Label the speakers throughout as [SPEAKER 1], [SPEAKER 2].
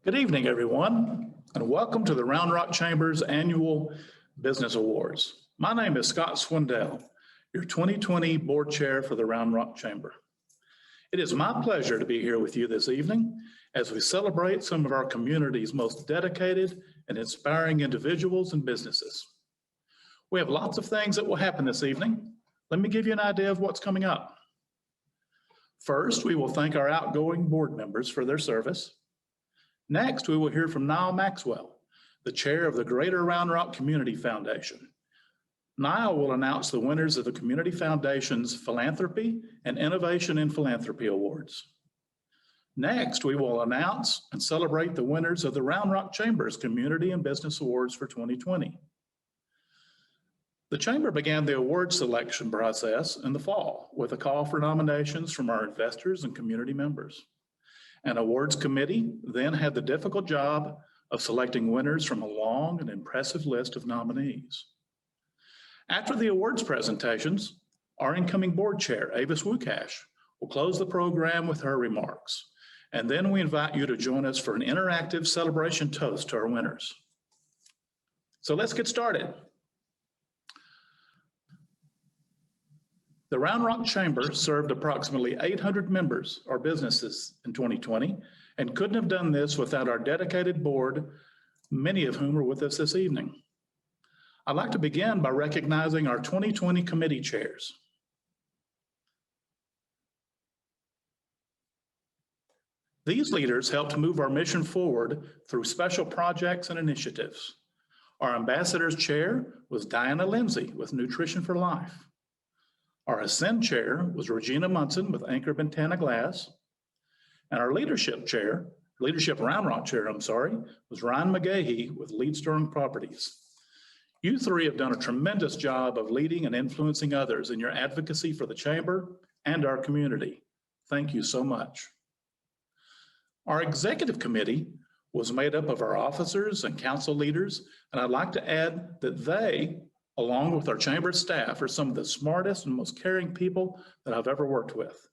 [SPEAKER 1] Good evening, everyone, and welcome to the Round Rock Chamber's Annual Business Awards. My name is Scott Swindell, your 2020 Board Chair for the Round Rock Chamber. It is my pleasure to be here with you this evening as we celebrate some of our community's most dedicated and inspiring individuals and businesses. We have lots of things that will happen this evening. Let me give you an idea of what's coming up. First, we will thank our outgoing board members for their service. Next, we will hear from Niall Maxwell, the chair of the Greater Round Rock Community Foundation. Niall will announce the winners of the Community Foundation's Philanthropy and Innovation in Philanthropy Awards. Next, we will announce and celebrate the winners of the Round Rock Chamber's Community and Business Awards for 2020. The Chamber began the award selection process in the fall with a call for nominations from our investors and community members. An awards committee then had the difficult job of selecting winners from a long and impressive list of nominees. After the awards presentations, our incoming board chair, Avis Wukash, will close the program with her remarks. And then we invite you to join us for an interactive celebration toast to our winners. So let's get started. The Round Rock Chamber served approximately 800 members or businesses in 2020 and couldn't have done this without our dedicated board, many of whom are with us this evening. I'd like to begin by recognizing our 2020 committee chairs. These leaders helped move our mission forward through special projects and initiatives. Our ambassador's chair was Diana Lindsay with Nutrition for Life. Our Ascend chair was Regina Munson with Anchor Bentana Glass. And our leadership Round Rock chair, was Ryan McGahee with Lead Strong Properties. You three have done a tremendous job of leading and influencing others in your advocacy for the Chamber and our community. Thank you so much. Our executive committee was made up of our officers and council leaders, and I'd like to add that they, along with our chamber staff, are some of the smartest and most caring people that I've ever worked with.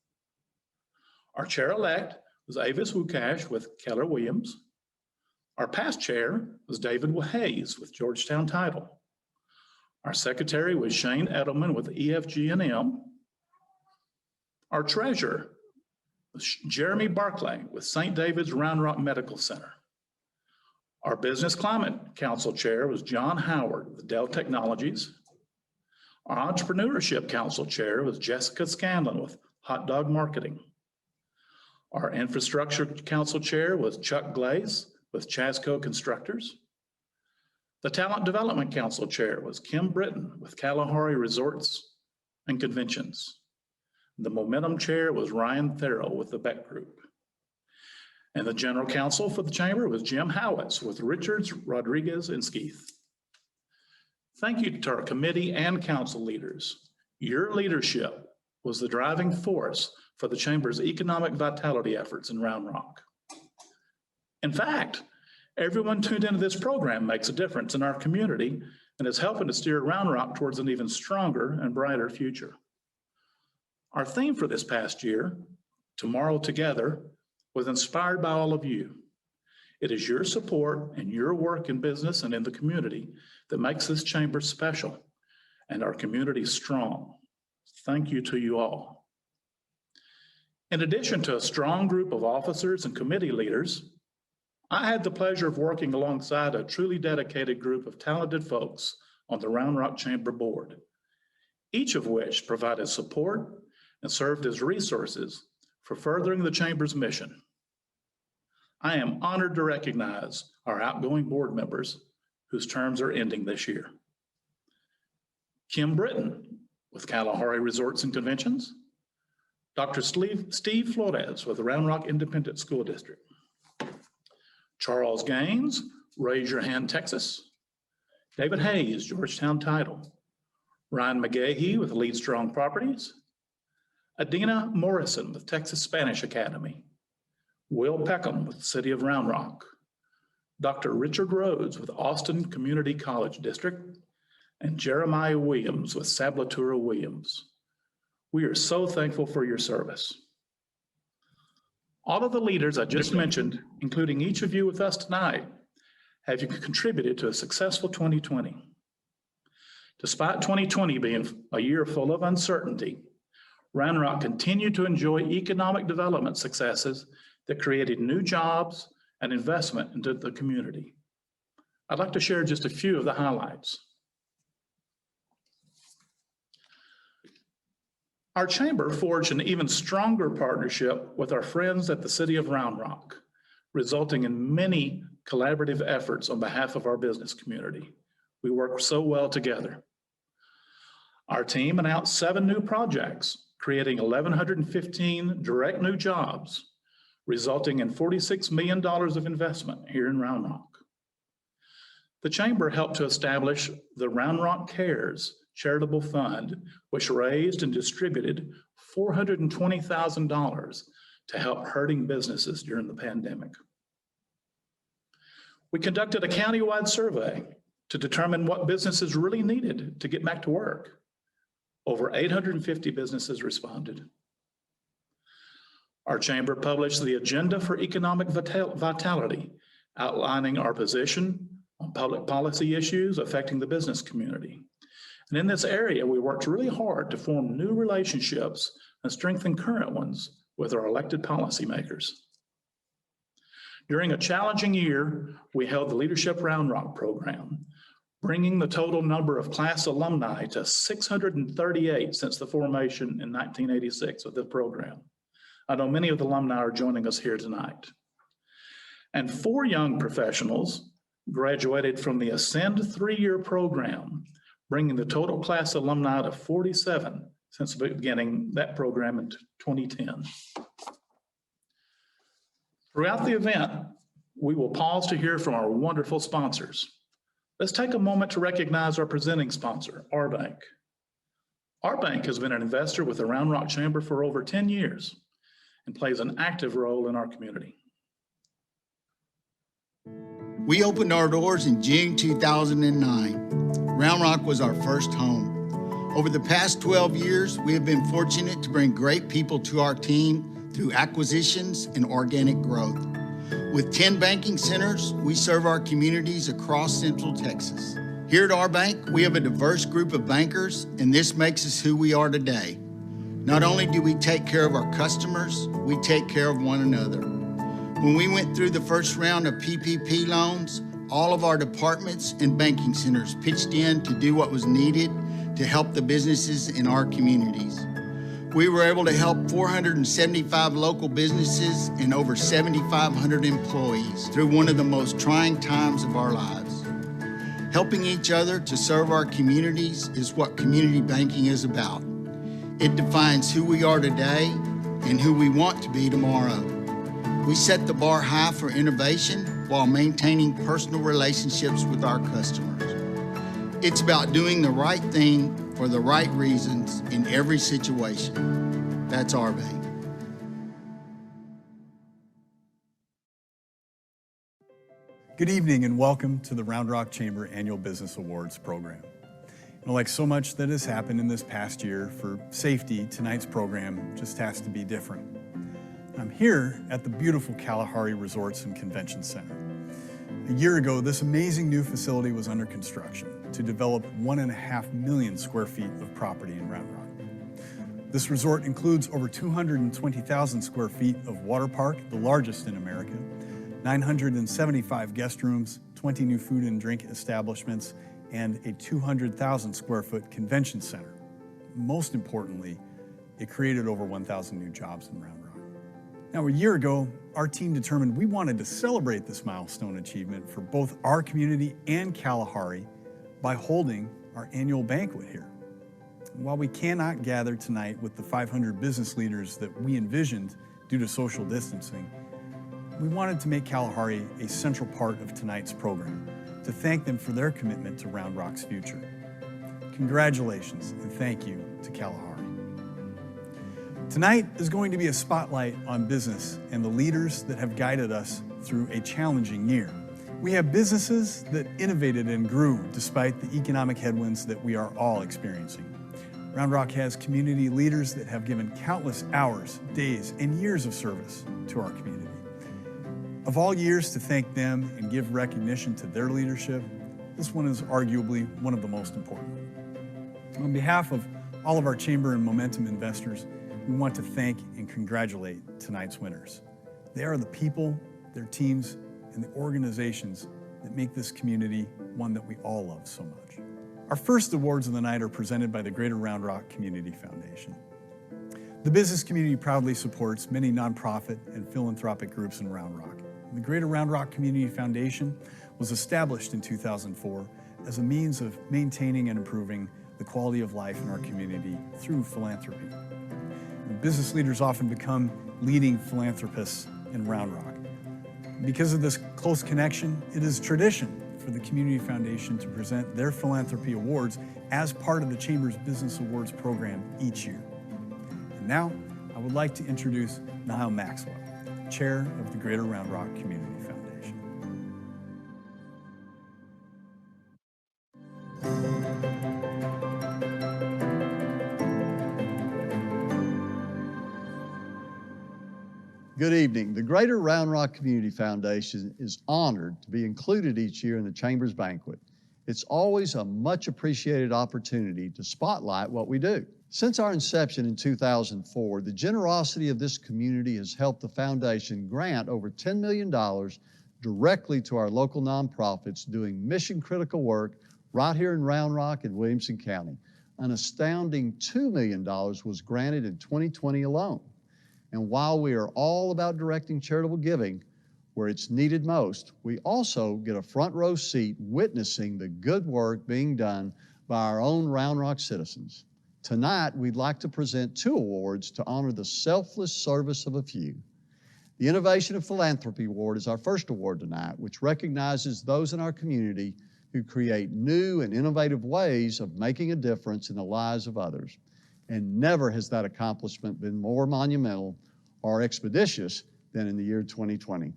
[SPEAKER 1] Our chair-elect was Avis Wukash with Keller Williams. Our past chair was David Hayes with Georgetown Title. Our secretary was Shane Edelman with EFG&M. Our treasurer was Jeremy Barclay with St. David's Round Rock Medical Center. Our Business Climate Council Chair was John Howard with Dell Technologies. Our Entrepreneurship Council Chair was Jessica Scanlon with Hot Dog Marketing. Our Infrastructure Council Chair was Chuck Glaze with Chasco Constructors. The Talent Development Council Chair was Kim Britton with Kalahari Resorts and Conventions. The Momentum Chair was Ryan Farrell with the Beck Group. And the General Counsel for the Chamber was Jim Howitz with Richards, Rodriguez, and Skeeth. Thank you to our committee and council leaders. Your leadership was the driving force for the Chamber's economic vitality efforts in Round Rock. In fact, everyone tuned into this program makes a difference in our community and is helping to steer Round Rock towards an even stronger and brighter future. Our theme for this past year, Tomorrow Together, was inspired by all of you. It is your support and your work in business and in the community that makes this chamber special and our community strong. Thank you to you all. In addition to a strong group of officers and committee leaders, I had the pleasure of working alongside a truly dedicated group of talented folks on the Round Rock Chamber Board, each of which provided support and served as resources for furthering the Chamber's mission. I am honored to recognize our outgoing board members whose terms are ending this year. Kim Britton with Kalahari Resorts and Conventions, Dr. Steve Flores with the Round Rock Independent School District, Charles Gaines, Raise Your Hand, Texas, David Hayes, Georgetown Title, Ryan McGahee with Lead Strong Properties, Adina Morrison with Texas Spanish Academy, Will Peckham with the City of Round Rock, Dr. Richard Rhodes with Austin Community College District, and Jeremiah Williams with Sablatura Williams. We are so thankful for your service. All of the leaders I just mentioned, including each of you with us tonight, have contributed to a successful 2020. Despite 2020 being a year full of uncertainty, Round Rock continued to enjoy economic development successes that created new jobs and investment into the community. I'd like to share just a few of the highlights. Our chamber forged an even stronger partnership with our friends at the City of Round Rock, resulting in many collaborative efforts on behalf of our business community. We work so well together. Our team announced 7 new projects, creating 1,115 direct new jobs, resulting in $46 million of investment here in Round Rock. The chamber helped to establish the Round Rock Cares charitable fund, which raised and distributed $420,000 to help hurting businesses during the pandemic. We conducted a countywide survey to determine what businesses really needed to get back to work. Over 850 businesses responded. Our chamber published the Agenda for Economic Vitality, outlining our position on public policy issues affecting the business community. And in this area, we worked really hard to form new relationships and strengthen current ones with our elected policymakers. During a challenging year, we held the Leadership Round Rock program, bringing the total number of class alumni to 638 since the formation in 1986 of the program. I know many of the alumni are joining us here tonight. And 4 young professionals graduated from the Ascend 3-year program, bringing the total class alumni to 47 since beginning that program in 2010. Throughout the event, we will pause to hear from our wonderful sponsors. Let's take a moment to recognize our presenting sponsor, our bank. Our bank has been an investor with the Round Rock Chamber for over 10 years and plays an active role in our community.
[SPEAKER 2] We opened our doors in June 2009. Round Rock was our first home. Over the past 12 years, we have been fortunate to bring great people to our team through acquisitions and organic growth. With 10 banking centers, we serve our communities across Central Texas. Here at our bank, we have a diverse group of bankers, and this makes us who we are today. Not only do we take care of our customers, we take care of one another. When we went through the first round of PPP loans, all of our departments and banking centers pitched in to do what was needed to help the businesses in our communities. We were able to help 475 local businesses and over 7,500 employees through one of the most trying times of our lives. Helping each other to serve our communities is what community banking is about. It defines who we are today and who we want to be tomorrow. We set the bar high for innovation while maintaining personal relationships with our customers. It's about doing the right thing for the right reasons in every situation. That's our bank.
[SPEAKER 3] Good evening and welcome to the Round Rock Chamber Annual Business Awards program. And like so much that has happened in this past year, for safety, tonight's program just has to be different. I'm here at the beautiful Kalahari Resorts and Convention Center. A year ago, this amazing new facility was under construction to develop 1.5 million square feet of property in Round Rock. This resort includes over 220,000 square feet of water park, the largest in America, 975 guest rooms, 20 new food and drink establishments, and a 200,000 square foot convention center. Most importantly, it created over 1,000 new jobs in Round Rock. Now, a year ago, our team determined we wanted to celebrate this milestone achievement for both our community and Kalahari by holding our annual banquet here. And while we cannot gather tonight with the 500 business leaders that we envisioned due to social distancing, we wanted to make Kalahari a central part of tonight's program to thank them for their commitment to Round Rock's future. Congratulations and thank you to Kalahari. Tonight is going to be a spotlight on business and the leaders that have guided us through a challenging year. We have businesses that innovated and grew despite the economic headwinds that we are all experiencing. Round Rock has community leaders that have given countless hours, days, and years of service to our community. Of all years to thank them and give recognition to their leadership, this one is arguably one of the most important. On behalf of all of our Chamber and Momentum investors, we want to thank and congratulate tonight's winners. They are the people, their teams, and the organizations that make this community one that we all love so much. Our first awards of the night are presented by the Greater Round Rock Community Foundation. The business community proudly supports many nonprofit and philanthropic groups in Round Rock. The Greater Round Rock Community Foundation was established in 2004 as a means of maintaining and improving the quality of life in our community through philanthropy. And business leaders often become leading philanthropists in Round Rock. Because of this close connection, it is tradition for the Community Foundation to present their Philanthropy Awards as part of the Chamber's Business Awards program each year. And now, I would like to introduce Niall Maxwell, Chair of the Greater Round Rock Community Foundation.
[SPEAKER 4] Good evening. The Greater Round Rock Community Foundation is honored to be included each year in the Chamber's banquet. It's always a much appreciated opportunity to spotlight what we do. Since our inception in 2004, the generosity of this community has helped the foundation grant over $10 million directly to our local nonprofits doing mission-critical work right here in Round Rock and Williamson County. An astounding $2 million was granted in 2020 alone. And while we are all about directing charitable giving where it's needed most, we also get a front row seat witnessing the good work being done by our own Round Rock citizens. Tonight, we'd like to present 2 awards to honor the selfless service of a few. The Innovation of Philanthropy Award is our first award tonight, which recognizes those in our community who create new and innovative ways of making a difference in the lives of others. And never has that accomplishment been more monumental or expeditious than in the year 2020.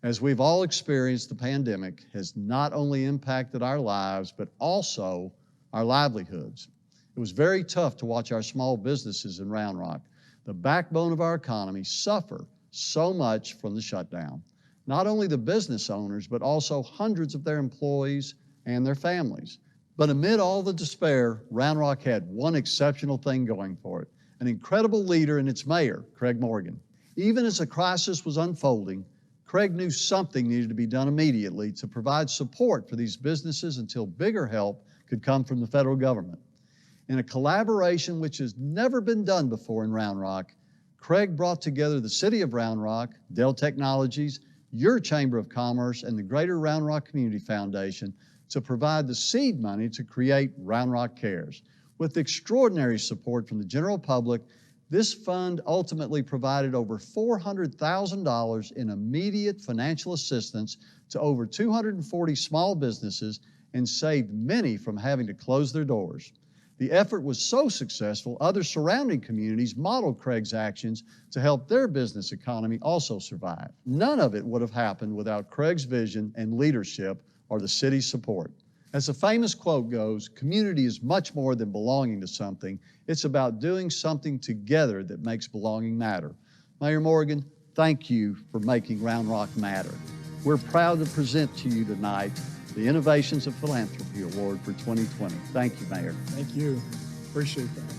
[SPEAKER 4] As we've all experienced, the pandemic has not only impacted our lives, but also our livelihoods. It was very tough to watch our small businesses in Round Rock, the backbone of our economy, suffer so much from the shutdown. Not only the business owners, but also hundreds of their employees and their families. But amid all the despair, Round Rock had one exceptional thing going for it, an incredible leader in its mayor, Craig Morgan. Even as the crisis was unfolding, Craig knew something needed to be done immediately to provide support for these businesses until bigger help could come from the federal government. In a collaboration which has never been done before in Round Rock, Craig brought together the City of Round Rock, Dell Technologies, your Chamber of Commerce, and the Greater Round Rock Community Foundation to provide the seed money to create Round Rock Cares. With extraordinary support from the general public, this fund ultimately provided over $400,000 in immediate financial assistance to over 240 small businesses and saved many from having to close their doors. The effort was so successful, other surrounding communities modeled Craig's actions to help their business economy also survive. None of it would have happened without Craig's vision and leadership or the city's support. As the famous quote goes, community is much more than belonging to something. It's about doing something together that makes belonging matter. Mayor Morgan, thank you for making Round Rock matter. We're proud to present to you tonight the Innovations of Philanthropy Award for 2020. Thank you, Mayor.
[SPEAKER 5] Thank you. Appreciate that.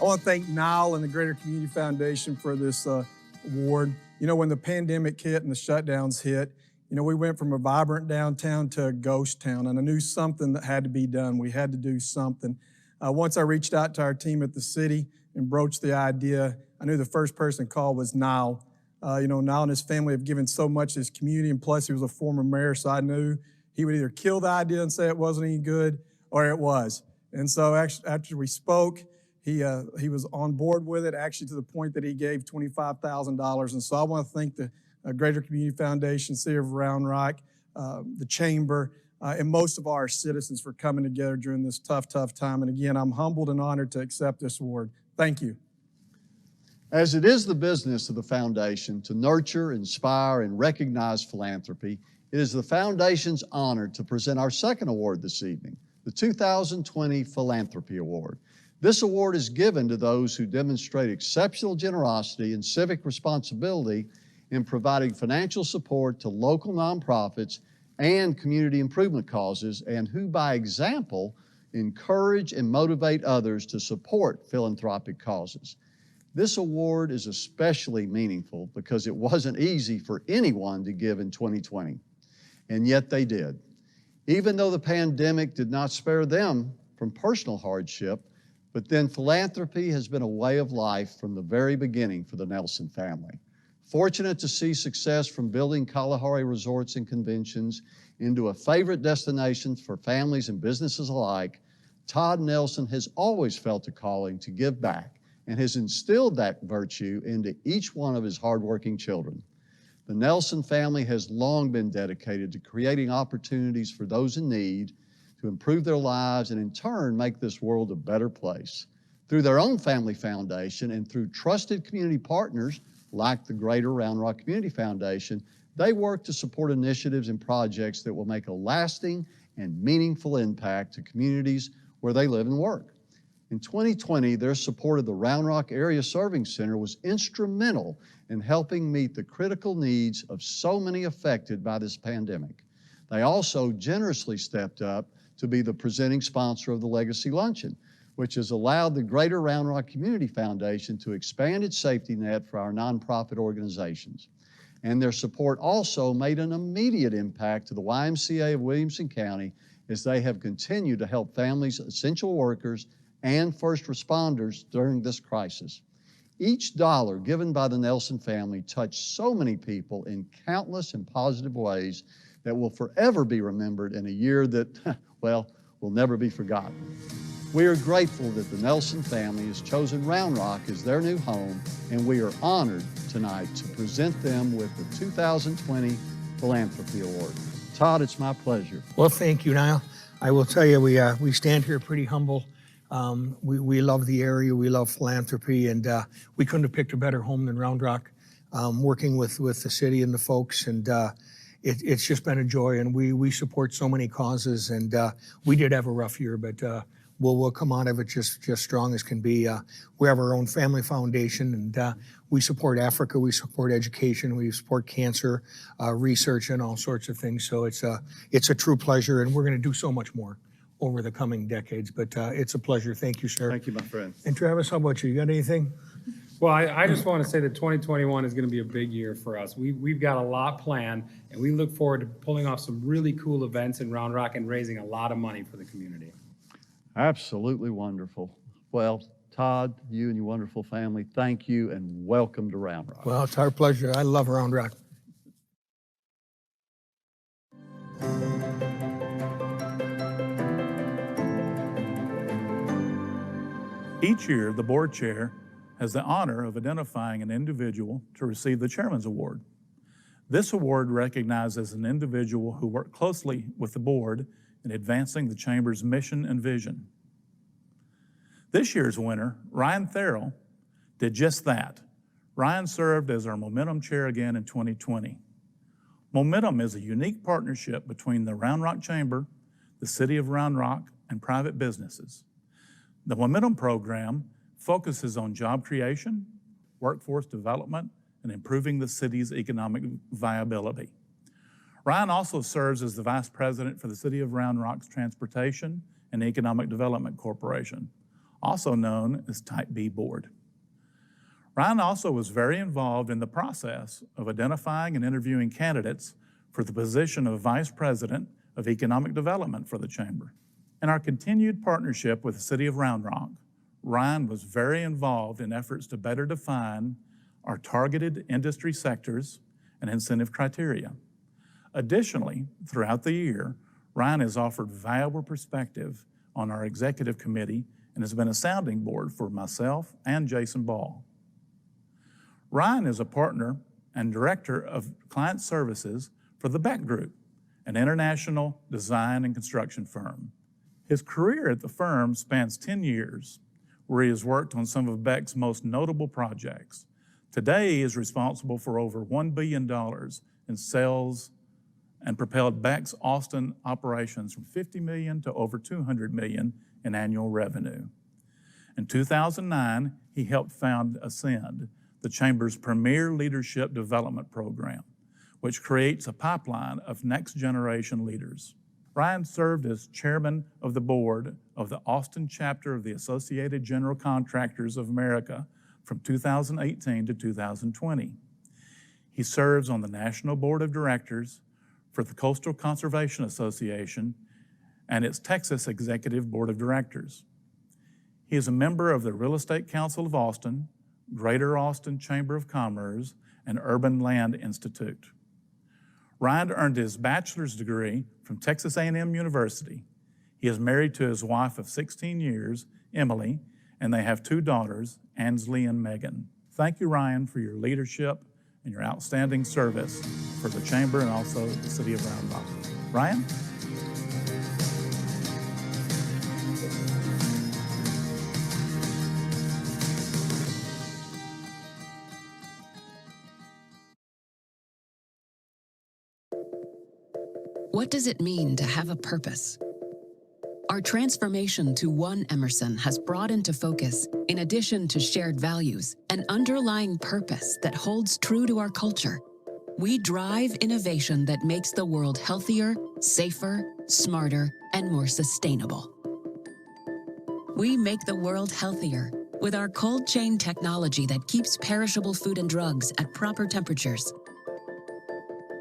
[SPEAKER 5] I want to thank Niall and the Greater Community Foundation for this award. You know, when the pandemic hit and the shutdowns hit, you know, we went from a vibrant downtown to a ghost town, and I knew something that had to be done. We had to do something. Once I reached out to our team at the city and broached the idea, I knew the first person called was Niall. You know, Niall and his family have given so much to his community, and plus he was a former mayor, so I knew he would either kill the idea and say it wasn't any good, or it was. And so actually, after we spoke, he was on board with it, actually to the point that he gave $25,000. And so I want to thank the Greater Community Foundation, City of Round Rock, the Chamber, and most of our citizens for coming together during this tough time. And again, I'm humbled and honored to accept this award. Thank you.
[SPEAKER 4] As it is the business of the foundation to nurture, inspire, and recognize philanthropy, it is the foundation's honor to present our second award this evening, the 2020 Philanthropy Award. This award is given to those who demonstrate exceptional generosity and civic responsibility in providing financial support to local nonprofits and community improvement causes, and who, by example, encourage and motivate others to support philanthropic causes. This award is especially meaningful because it wasn't easy for anyone to give in 2020, and yet they did. Even though the pandemic did not spare them from personal hardship, but then philanthropy has been a way of life from the very beginning for the Nelson family. Fortunate to see success from building Kalahari resorts and conventions into a favorite destination for families and businesses alike, Todd Nelson has always felt a calling to give back and has instilled that virtue into each one of his hardworking children. The Nelson family has long been dedicated to creating opportunities for those in need to improve their lives and in turn make this world a better place. Through their own family foundation and through trusted community partners like the Greater Round Rock Community Foundation, they work to support initiatives and projects that will make a lasting and meaningful impact to communities where they live and work. In 2020, their support of the Round Rock Area Serving Center was instrumental in helping meet the critical needs of so many affected by this pandemic. They also generously stepped up to be the presenting sponsor of the Legacy Luncheon, which has allowed the Greater Round Rock Community Foundation to expand its safety net for our nonprofit organizations. And their support also made an immediate impact to the YMCA of Williamson County as they have continued to help families, essential workers, and first responders during this crisis. Each dollar given by the Nelson family touched so many people in countless and positive ways that will forever be remembered in a year that, well, will never be forgotten. We are grateful that the Nelson family has chosen Round Rock as their new home, and we are honored tonight to present them with the 2020 Philanthropy Award. Todd, it's my pleasure.
[SPEAKER 6] Well, thank you, Niall. I will tell you, we stand here pretty humble. We love the area, we love philanthropy, and we couldn't have picked a better home than Round Rock, working with the city and the folks, and it's just been a joy, and we support so many causes, and we did have a rough year, but we'll come out of it just strong as can be. We have our own family foundation, and we support Africa, we support education, we support cancer research and all sorts of things, so it's a true pleasure, and we're gonna do so much more over the coming decades, but it's a pleasure. Thank you, sir.
[SPEAKER 4] Thank you, my friend.
[SPEAKER 6] And Travis, how about you? You got anything?
[SPEAKER 7] Well, I just want to say that 2021 is going to be a big year for us. We've got a lot planned, and we look forward to pulling off some really cool events in Round Rock and raising a lot of money for the community.
[SPEAKER 4] Absolutely wonderful. Well, Todd, you and your wonderful family, thank you and welcome to Round Rock.
[SPEAKER 6] Well, it's our pleasure. I love Round Rock.
[SPEAKER 1] Each year, the board chair has the honor of identifying an individual to receive the Chairman's Award. This award recognizes an individual who worked closely with the board in advancing the Chamber's mission and vision. This year's winner, Ryan Therrell, did just that. Ryan served as our Momentum Chair again in 2020. Momentum is a unique partnership between the Round Rock Chamber, the City of Round Rock, and private businesses. The Momentum program focuses on job creation, workforce development, and improving the city's economic viability. Ryan also serves as the Vice President for the City of Round Rock's Transportation and Economic Development Corporation, also known as Type B Board. Ryan also was very involved in the process of identifying and interviewing candidates for the position of Vice President of Economic Development for the Chamber. In our continued partnership with the City of Round Rock, Ryan was very involved in efforts to better define our targeted industry sectors and incentive criteria. Additionally, throughout the year, Ryan has offered valuable perspective on our executive committee and has been a sounding board for myself and Jason Ball. Ryan is a partner and director of client services for the Beck Group, an international design and construction firm. His career at the firm spans 10 years, where he has worked on some of Beck's most notable projects. Today, he is responsible for over $1 billion in sales and propelled Beck's Austin operations from $50 million to over $200 million in annual revenue. In 2009, he helped found Ascend, the Chamber's premier leadership development program, which creates a pipeline of next-generation leaders. Ryan served as chairman of the board of the Austin chapter of the Associated General Contractors of America from 2018 to 2020. He serves on the National Board of Directors for the Coastal Conservation Association and its Texas Executive Board of Directors. He is a member of the Real Estate Council of Austin, Greater Austin Chamber of Commerce, and Urban Land Institute. Ryan earned his bachelor's degree from Texas A&M University. He is married to his wife of 16 years, Emily, and they have 2 daughters, Ansley and Megan. Thank you, Ryan, for your leadership and your outstanding service for the Chamber and also the City of Round Rock. Ryan?
[SPEAKER 8] What does it mean to have a purpose? Our transformation to One Emerson has brought into focus, in addition to shared values, an underlying purpose that holds true to our culture. We drive innovation that makes the world healthier, safer, smarter, and more sustainable. We make the world healthier with our cold chain technology that keeps perishable food and drugs at proper temperatures.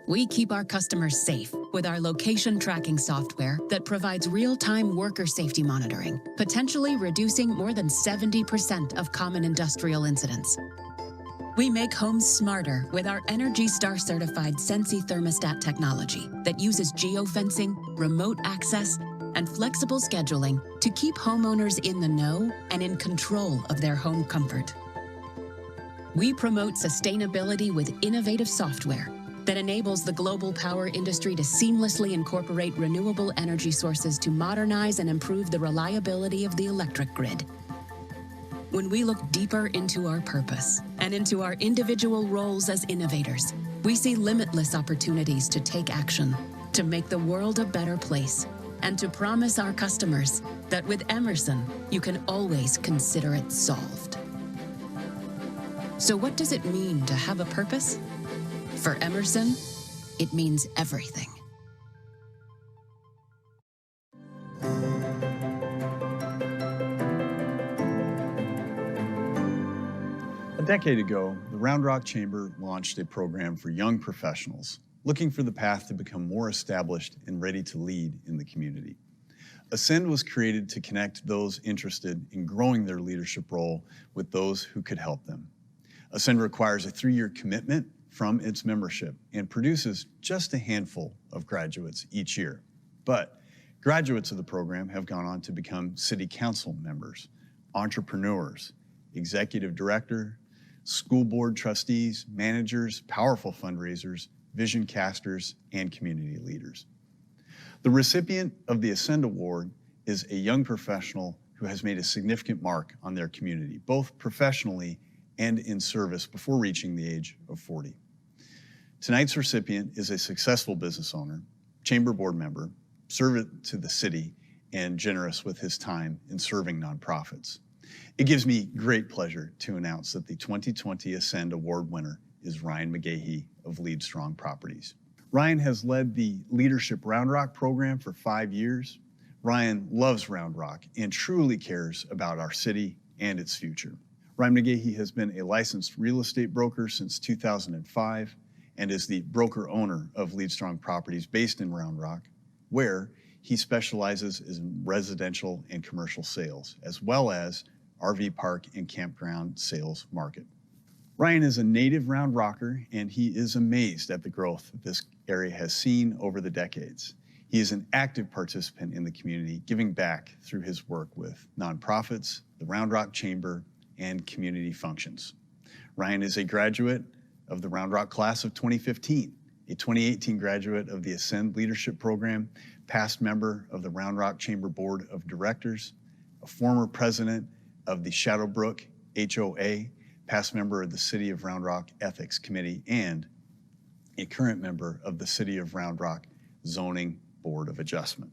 [SPEAKER 8] We keep our customers safe with our location tracking software that provides real-time worker safety monitoring, potentially reducing more than 70% of common industrial incidents. We make homes smarter with our ENERGY STAR certified Sensi thermostat technology that uses geofencing, remote access, and flexible scheduling to keep homeowners in the know and in control of their home comfort. We promote sustainability with innovative software that enables the global power industry to seamlessly incorporate renewable energy sources to modernize and improve the reliability of the electric grid. When we look deeper into our purpose and into our individual roles as innovators, we see limitless opportunities to take action, to make the world a better place, and to promise our customers that with Emerson, you can always consider it solved. So what does it mean to have a purpose? For Emerson, it means everything.
[SPEAKER 3] A decade ago, the Round Rock Chamber launched a program for young professionals looking for the path to become more established and ready to lead in the community. Ascend was created to connect those interested in growing their leadership role with those who could help them. Ascend requires a 3-year commitment from its membership and produces just a handful of graduates each year. But graduates of the program have gone on to become city council members, entrepreneurs, executive director, school board trustees, managers, powerful fundraisers, vision casters, and community leaders. The recipient of the Ascend Award is a young professional who has made a significant mark on their community, both professionally and in service before reaching the age of 40. Tonight's recipient is a successful business owner, chamber board member, servant to the city, and generous with his time in serving nonprofits. It gives me great pleasure to announce that the 2020 Ascend Award winner is Ryan McGahee of Lead Strong Properties. Ryan has led the Leadership Round Rock program for 5 years. Ryan loves Round Rock and truly cares about our city and its future. Ryan McGahee has been a licensed real estate broker since 2005 and is the broker-owner of Lead Strong Properties based in Round Rock, where he specializes in residential and commercial sales, as well as RV park and campground sales market. Ryan is a native Round Rocker, and he is amazed at the growth this area has seen over the decades. He is an active participant in the community, giving back through his work with nonprofits, the Round Rock Chamber, and community functions. Ryan is a graduate of the Round Rock class of 2015, a 2018 graduate of the Ascend Leadership Program, past member of the Round Rock Chamber Board of Directors, a former president of the Shadowbrook HOA, past member of the City of Round Rock Ethics Committee, and a current member of the City of Round Rock Zoning Board of Adjustment.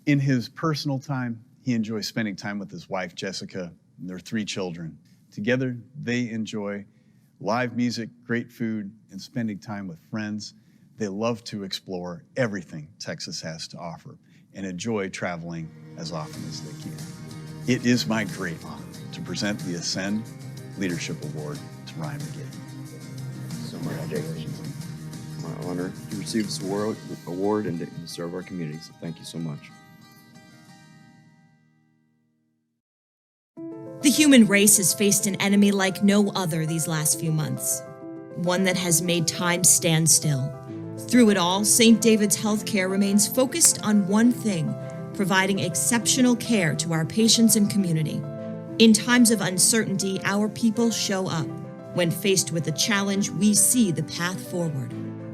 [SPEAKER 3] In his personal time, he enjoys spending time with his wife, Jessica, and their 3 children. Together, they enjoy live music, great food, and spending time with friends. They love to explore everything Texas has to offer and enjoy traveling as often as they can. It is my great honor to present the Ascend Leadership Award to Ryan McGee.
[SPEAKER 9] So congratulations. My honor to receive this award and to serve our community. So thank you so much.
[SPEAKER 10] The human race has faced an enemy like no other these last few months, one that has made time stand still. Through it all, St. David's Healthcare remains focused on one thing: providing exceptional care to our patients and community. In times of uncertainty, our people show up. When faced with a challenge, we see the path forward.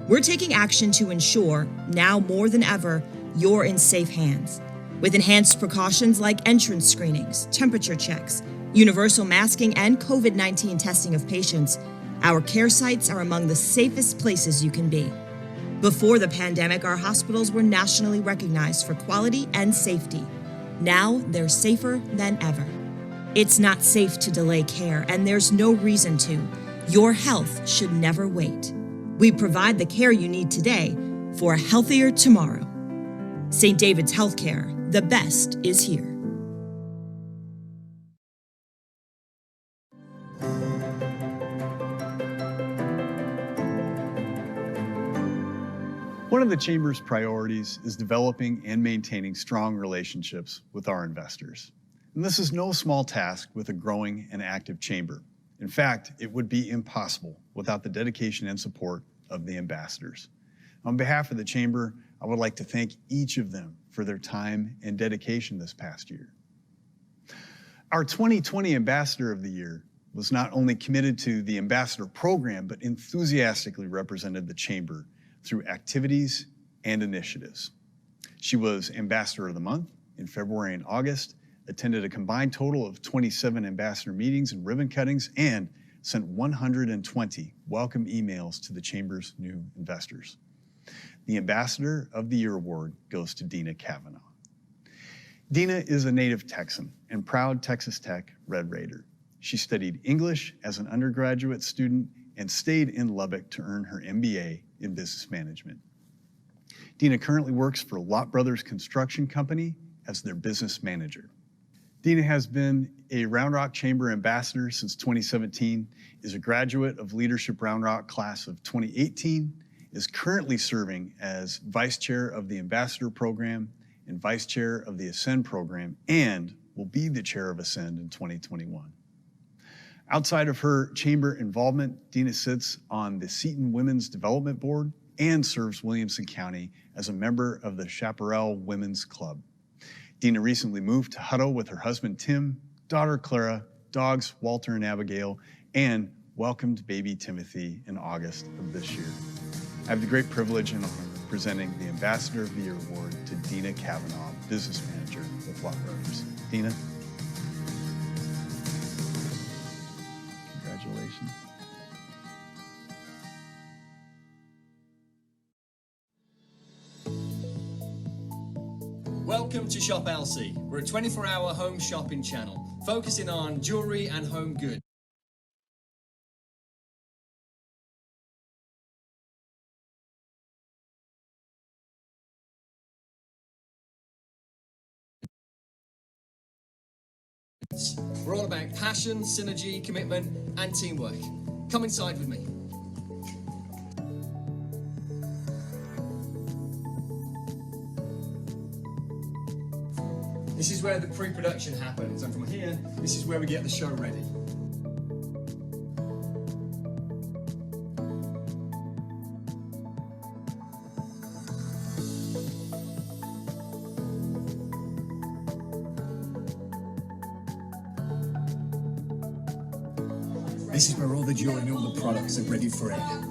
[SPEAKER 10] We're taking action to ensure, now more than ever, you're in safe hands. With enhanced precautions like entrance screenings, temperature checks, universal masking, and COVID-19 testing of patients, our care sites are among the safest places you can be. Before the pandemic, our hospitals were nationally recognized for quality and safety. Now they're safer than ever. It's not safe to delay care, and there's no reason to. Your health should never wait. We provide the care you need today for a healthier tomorrow. St. David's Healthcare, the best is here.
[SPEAKER 3] One of the Chamber's priorities is developing and maintaining strong relationships with our investors. And this is no small task with a growing and active Chamber. In fact, it would be impossible without the dedication and support of the ambassadors. On behalf of the Chamber, I would like to thank each of them for their time and dedication this past year. Our 2020 Ambassador of the Year was not only committed to the ambassador program, but enthusiastically represented the Chamber through activities and initiatives. She was Ambassador of the Month in February and August, attended a combined total of 27 ambassador meetings and ribbon cuttings, and sent 120 welcome emails to the Chamber's new investors. The Ambassador of the Year award goes to Dina Kavanaugh. Dina is a native Texan and proud Texas Tech Red Raider. She studied English as an undergraduate student and stayed in Lubbock to earn her MBA in business management. Dina currently works for Lott Brothers Construction Company as their business manager. Dina has been a Round Rock Chamber Ambassador since 2017, is a graduate of Leadership Round Rock class of 2018, is currently serving as Vice Chair of the Ambassador Program and Vice Chair of the Ascend Program, and will be the Chair of Ascend in 2021. Outside of her Chamber involvement, Dina sits on the Seton Women's Development Board and serves Williamson County as a member of the Chaparral Women's Club. Dina recently moved to Hutto with her husband Tim, daughter Clara, dogs Walter and Abigail, and welcomed baby Timothy in August of this year. I have the great privilege and honor of presenting the Ambassador of the Year Award to Dina Kavanaugh, Business Manager with Lott Brothers. Dina. Congratulations.
[SPEAKER 11] Welcome to Shop LC. We're a 24-hour home shopping channel focusing on jewelry and home goods. We're all about passion, synergy, commitment, and teamwork. Come inside with me. This is where the pre-production happens, and from here, this is where we get the show ready. This is where all the jewelry and all the products are ready for air.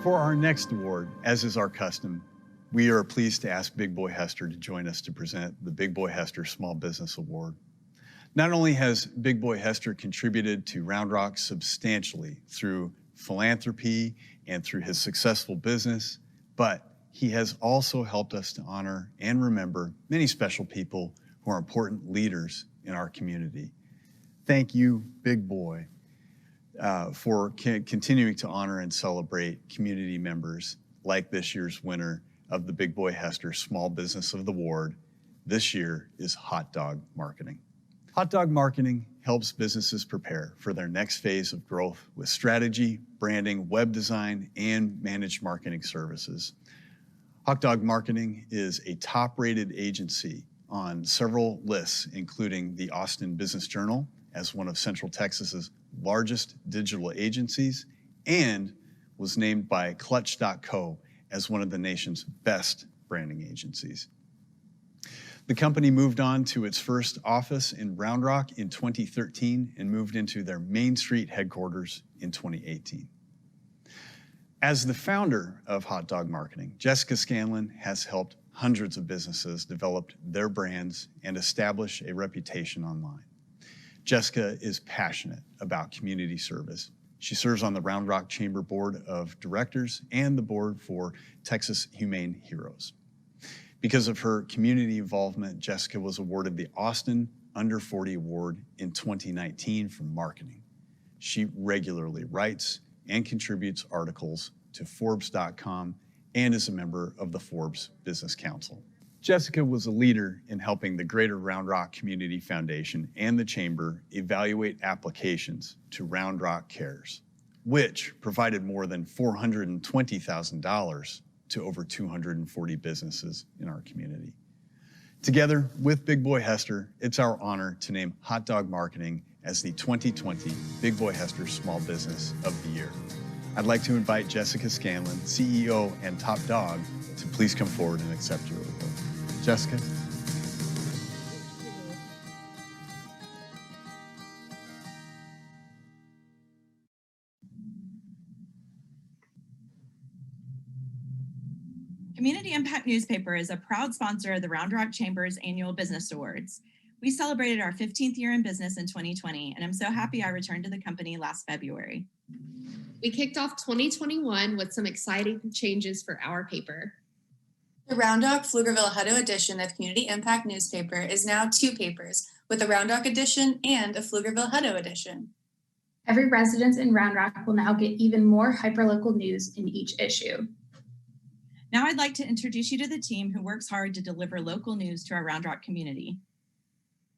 [SPEAKER 3] For our next award, as is our custom, we are pleased to ask Big Boy Hester to join us to present the Big Boy Hester Small Business Award. Not only has Big Boy Hester contributed to Round Rock substantially through philanthropy and through his successful business, but he has also helped us to honor and remember many special people who are important leaders in our community. Thank you, Big Boy, for continuing to honor and celebrate community members like this year's winner of the Big Boy Hester Small Business of the Award. This year is Hot Dog Marketing. Hot Dog Marketing helps businesses prepare for their next phase of growth with strategy, branding, web design, and managed marketing services. Hot Dog Marketing is a top-rated agency on several lists, including the Austin Business Journal as one of Central Texas's largest digital agencies, and was named by Clutch.co as one of the nation's best branding agencies. The company moved on to its first office in Round Rock in 2013 and moved into their Main Street headquarters in 2018. As the founder of Hot Dog Marketing, Jessica Scanlon has helped hundreds of businesses develop their brands and establish a reputation online. Jessica is passionate about community service. She serves on the Round Rock Chamber Board of Directors and the board for Texas Humane Heroes. Because of her community involvement, Jessica was awarded the Austin Under 40 Award in 2019 for marketing. She regularly writes and contributes articles to Forbes.com and is a member of the Forbes Business Council. Jessica was a leader in helping the Greater Round Rock Community Foundation and the Chamber evaluate applications to Round Rock Cares, which provided more than $420,000 to over 240 businesses in our community. Together with Big Boy Hester, it's our honor to name Hot Dog Marketing as the 2020 Big Boy Hester Small Business of the Year. I'd like to invite Jessica Scanlon, CEO and Top Dog, to please come forward and accept your award. Jessica.
[SPEAKER 12] Community Impact Newspaper is a proud sponsor of the Round Rock Chamber's Annual Business Awards. We celebrated our 15th year in business in 2020, and I'm so happy I returned to the company last February.
[SPEAKER 13] We kicked off 2021 with some exciting changes for our paper.
[SPEAKER 14] The Round Rock Pflugerville-Hutto edition of Community Impact Newspaper is now 2 papers, with a Round Rock edition and a Pflugerville-Hutto edition.
[SPEAKER 15] Every resident in Round Rock will now get even more hyperlocal news in each issue.
[SPEAKER 12] Now I'd like to introduce you to the team who works hard to deliver local news to our Round Rock community.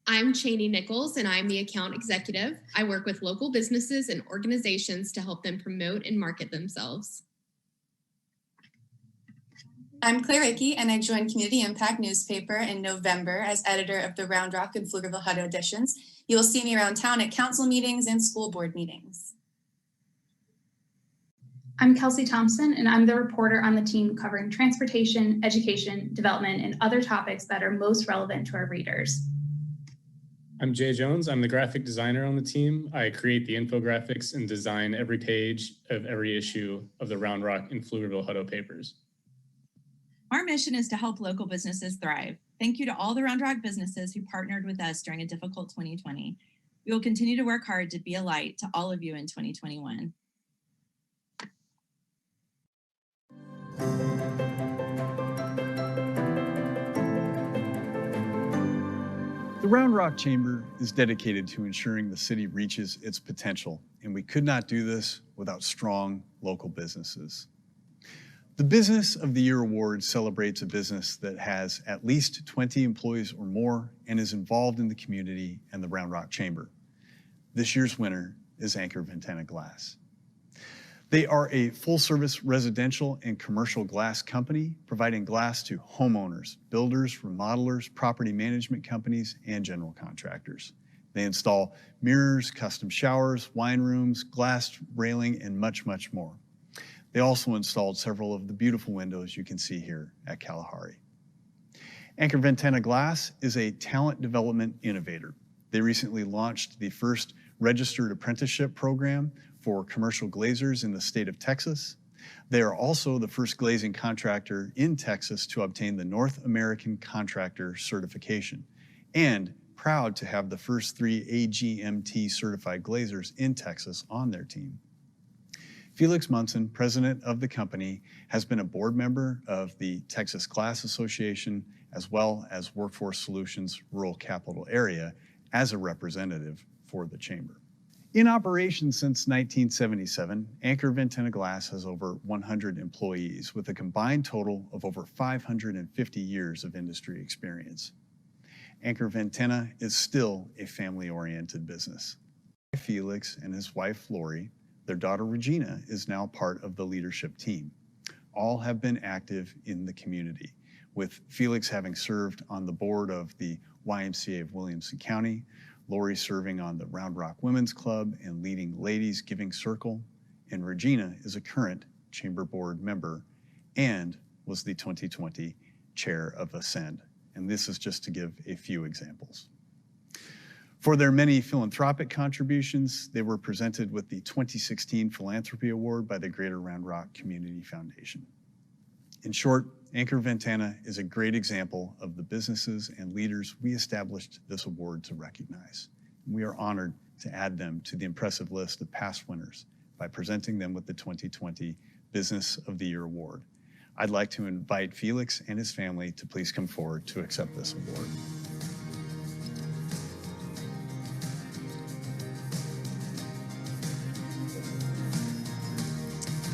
[SPEAKER 13] I'm Cheney Nichols, and I'm the account executive. I work with local businesses and organizations to help them promote and market themselves.
[SPEAKER 14] I'm Claire Ickey, and I joined Community Impact Newspaper in November as editor of the Round Rock and Pflugerville-Hutto editions. You will see me around town at council meetings and school board meetings.
[SPEAKER 15] I'm Kelsey Thompson, and I'm the reporter on the team covering transportation, education, development, and other topics that are most relevant to our readers.
[SPEAKER 16] I'm Jay Jones. I'm the graphic designer on the team. I create the infographics and design every page of every issue of the Round Rock and Pflugerville-Hutto papers.
[SPEAKER 12] Our mission is to help local businesses thrive. Thank you to all the Round Rock businesses who partnered with us during a difficult 2020. We will continue to work hard to be a light to all of you in 2021.
[SPEAKER 3] The Round Rock Chamber is dedicated to ensuring the city reaches its potential, and we could not do this without strong local businesses. The Business of the Year Award celebrates a business that has at least 20 employees or more and is involved in the community and the Round Rock Chamber. This year's winner is Anchor Ventana Glass. They are a full-service residential and commercial glass company, providing glass to homeowners, builders, remodelers, property management companies, and general contractors. They install mirrors, custom showers, wine rooms, glass railing, and much, much more. They also installed several of the beautiful windows you can see here at Kalahari. Anchor Ventana Glass is a talent development innovator. They recently launched the first registered apprenticeship program for commercial glazers in the state of Texas. They are also the first glazing contractor in Texas to obtain the North American Contractor certification, and proud to have the first 3 AGMT certified glazers in Texas on their team. Felix Munson, president of the company, has been a board member of the Texas Glass Association as well as Workforce Solutions Rural Capital Area as a representative for the chamber. In operation since 1977, Anchor Ventana Glass has over 100 employees with a combined total of over 550 years of industry experience. Anchor Ventana is still a family-oriented business. Felix and his wife, Lori, their daughter, Regina, is now part of the leadership team. All have been active in the community, with Felix having served on the board of the YMCA of Williamson County, Lori serving on the Round Rock Women's Club and leading Ladies Giving Circle, and Regina is a current chamber board member and was the 2020 chair of Ascend. And this is just to give a few examples. For their many philanthropic contributions, they were presented with the 2016 Philanthropy Award by the Greater Round Rock Community Foundation. In short, Anchor Ventana is a great example of the businesses and leaders we established this award to recognize. We are honored to add them to the impressive list of past winners by presenting them with the 2020 Business of the Year Award. I'd like to invite Felix and his family to please come forward to accept this award.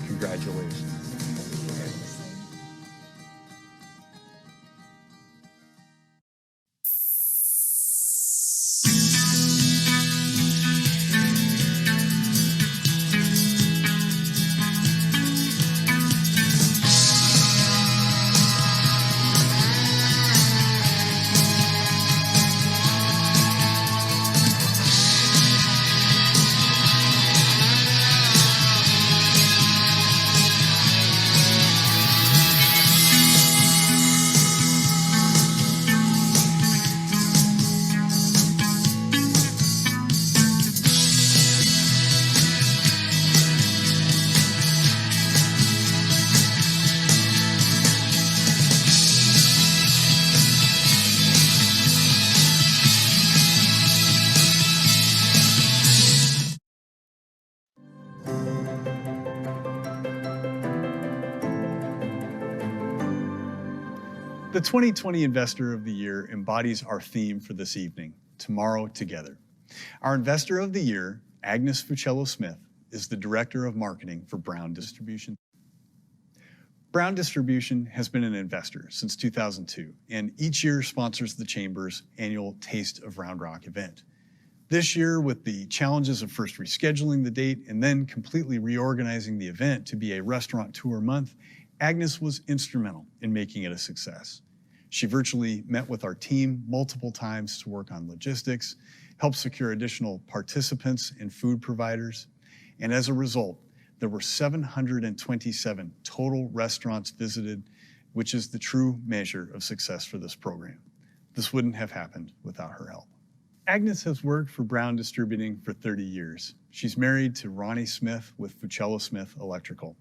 [SPEAKER 3] Congratulations. The 2020 Investor of the Year embodies our theme for this evening, Tomorrow Together. Our Investor of the Year, Agnes Fuccello-Smith, is the Director of Marketing for Brown Distribution. Brown Distribution has been an investor since 2002 and each year sponsors the Chamber's annual Taste of Round Rock event. This year, with the challenges of first rescheduling the date and then completely reorganizing the event to be a restaurant tour month, Agnes was instrumental in making it a success. She virtually met with our team multiple times to work on logistics, helped secure additional participants and food providers, and as a result, there were 727 total restaurants visited, which is the true measure of success for this program. This wouldn't have happened without her help. Agnes has worked for Brown Distributing for 30 years. She's married to Ronnie Smith with Fuccello-Smith Electrical.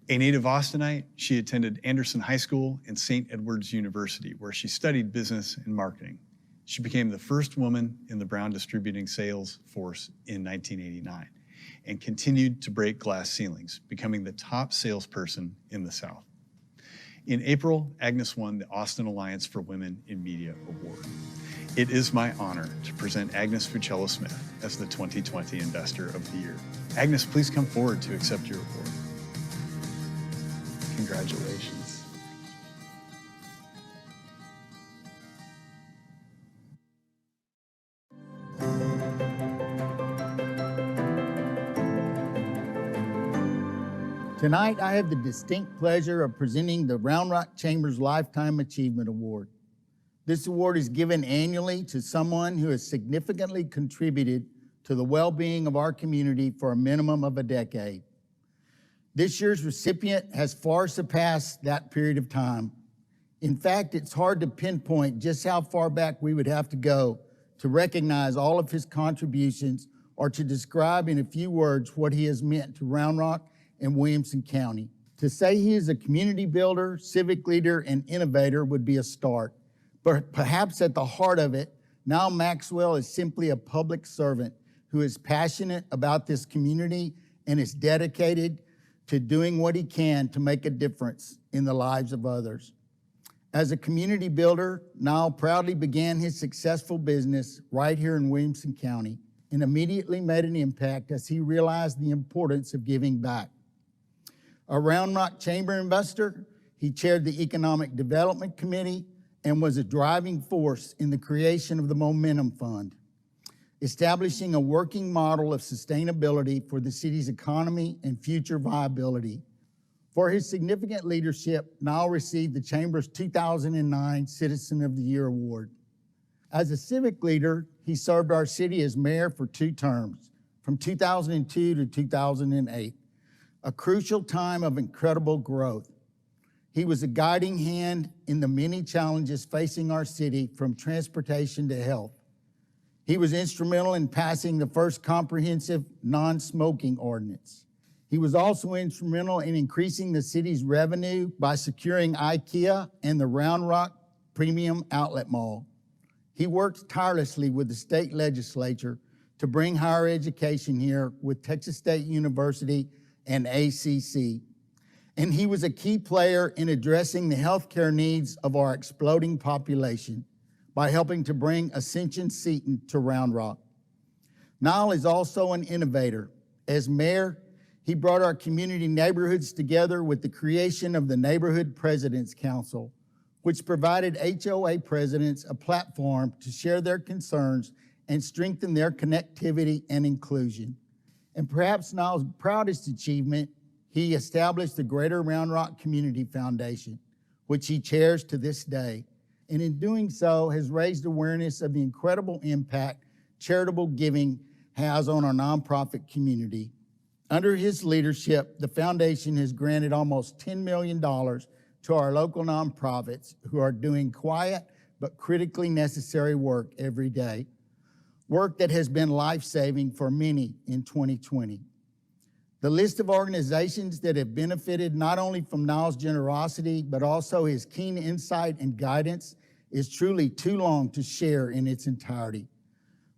[SPEAKER 3] A native Austinite, she attended Anderson High School and St. Edward's University, where she studied business and marketing. She became the first woman in the Brown Distributing sales force in 1989 and continued to break glass ceilings, becoming the top salesperson in the South. In April, Agnes won the Austin Alliance for Women in Media Award. It is my honor to present Agnes Fuccello-Smith as the 2020 Investor of the Year. Agnes, please come forward to accept your award. Congratulations.
[SPEAKER 2] Tonight, I have the distinct pleasure of presenting the Round Rock Chamber's Lifetime Achievement Award. This award is given annually to someone who has significantly contributed to the well-being of our community for a minimum of a decade. This year's recipient has far surpassed that period of time. In fact, it's hard to pinpoint just how far back we would have to go to recognize all of his contributions or to describe in a few words what he has meant to Round Rock in Williamson County. To say he is a community builder, civic leader, and innovator would be a start. But perhaps at the heart of it, Niall Maxwell is simply a public servant who is passionate about this community and is dedicated to doing what he can to make a difference in the lives of others. As a community builder, Niall proudly began his successful business right here in Williamson County and immediately made an impact as he realized the importance of giving back. A Round Rock Chamber investor, he chaired the Economic Development Committee and was a driving force in the creation of the Momentum Fund, establishing a working model of sustainability for the city's economy and future viability. For his significant leadership, Niall received the Chamber's 2009 Citizen of the Year Award. As a civic leader, he served our city as mayor for 2 terms, from 2002 to 2008, a crucial time of incredible growth. He was a guiding hand in the many challenges facing our city, from transportation to health. He was instrumental in passing the first comprehensive non-smoking ordinance. He was also instrumental in increasing the city's revenue by securing IKEA and the Round Rock Premium Outlet Mall. He worked tirelessly with the state legislature to bring higher education here with Texas State University and ACC. And he was a key player in addressing the healthcare needs of our exploding population by helping to bring Ascension Seton to Round Rock. Niall is also an innovator. As mayor, he brought our community neighborhoods together with the creation of the Neighborhood Presidents Council, which provided HOA presidents a platform to share their concerns and strengthen their connectivity and inclusion. And perhaps Niall's proudest achievement, he established the Greater Round Rock Community Foundation, which he chairs to this day, and in doing so has raised awareness of the incredible impact charitable giving has on our nonprofit community. Under his leadership, the foundation has granted almost $10 million to our local nonprofits who are doing quiet but critically necessary work every day, work that has been life-saving for many in 2020. The list of organizations that have benefited not only from Niall's generosity, but also his keen insight and guidance is truly too long to share in its entirety.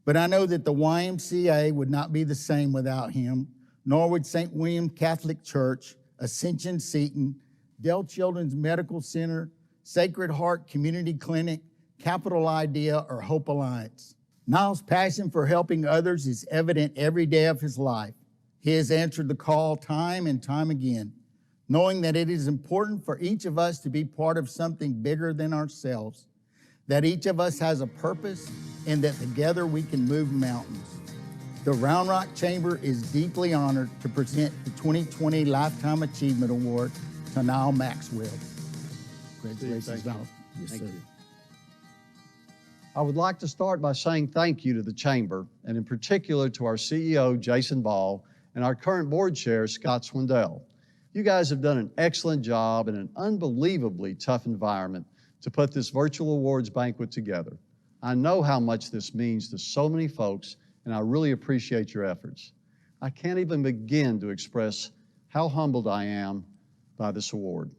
[SPEAKER 2] But I know that the YMCA would not be the same without him, nor would St. William Catholic Church, Ascension Seton, Dell Children's Medical Center, Sacred Heart Community Clinic, Capital Idea, or Hope Alliance. Niall's passion for helping others is evident every day of his life. He has answered the call time and time again, knowing that it is important for each of us to be part of something bigger than ourselves, that each of us has a purpose, and that together we can move mountains. The Round Rock Chamber is deeply honored to present the 2020 Lifetime Achievement Award to Niall Maxwell. Congratulations, Niall. Yes, sir.
[SPEAKER 4] I would like to start by saying thank you to the Chamber, and in particular to our CEO, Jason Ball, and our current board chair, Scott Swindell. You guys have done an excellent job in an unbelievably tough environment to put this virtual awards banquet together. I know how much this means to so many folks, and I really appreciate your efforts. I can't even begin to express how humbled I am by this award.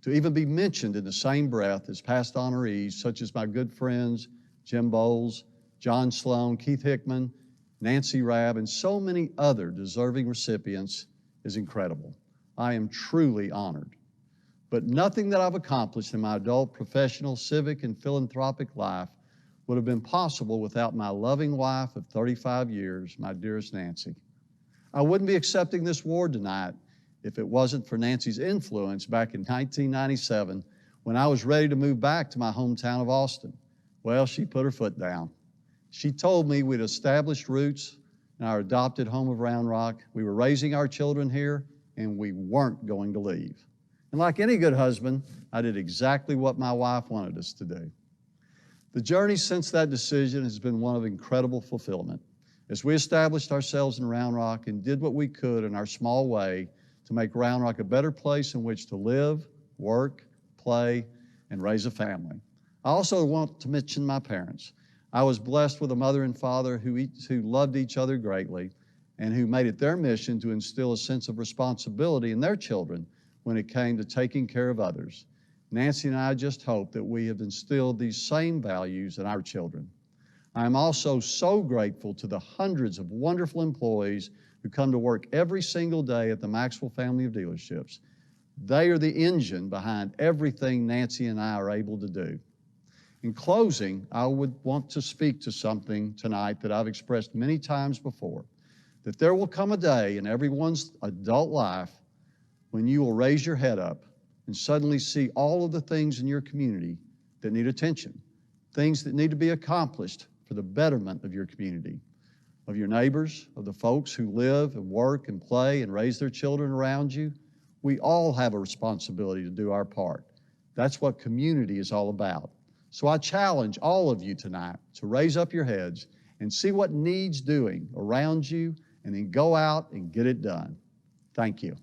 [SPEAKER 4] To even be mentioned in the same breath as past honorees, such as my good friends, Jim Bowles, John Sloan, Keith Hickman, Nancy Rabb, and so many other deserving recipients is incredible. I am truly honored. But nothing that I've accomplished in my adult, professional, civic, and philanthropic life would have been possible without my loving wife of 35 years, my dearest Nancy. I wouldn't be accepting this award tonight if it wasn't for Nancy's influence back in 1997 when I was ready to move back to my hometown of Austin. Well, she put her foot down. She told me we'd established roots in our adopted home of Round Rock. We were raising our children here, and we weren't going to leave. And like any good husband, I did exactly what my wife wanted us to do. The journey since that decision has been one of incredible fulfillment, as we established ourselves in Round Rock and did what we could in our small way to make Round Rock a better place in which to live, work, play, and raise a family. I also want to mention my parents. I was blessed with a mother and father who loved each other greatly, and who made it their mission to instill a sense of responsibility in their children when it came to taking care of others. Nancy and I just hope that we have instilled these same values in our children. I am also so grateful to the hundreds of wonderful employees who come to work every single day at the Maxwell family of dealerships. They are the engine behind everything Nancy and I are able to do. In closing, I would want to speak to something tonight that I've expressed many times before, that there will come a day in everyone's adult life when you will raise your head up and suddenly see all of the things in your community that need attention, things that need to be accomplished for the betterment of your community, of your neighbors, of the folks who live and work and play and raise their children around you. We all have a responsibility to do our part. That's what community is all about. So I challenge all of you tonight to raise up your heads and see what needs doing around you, and then go out and get it done. Thank you.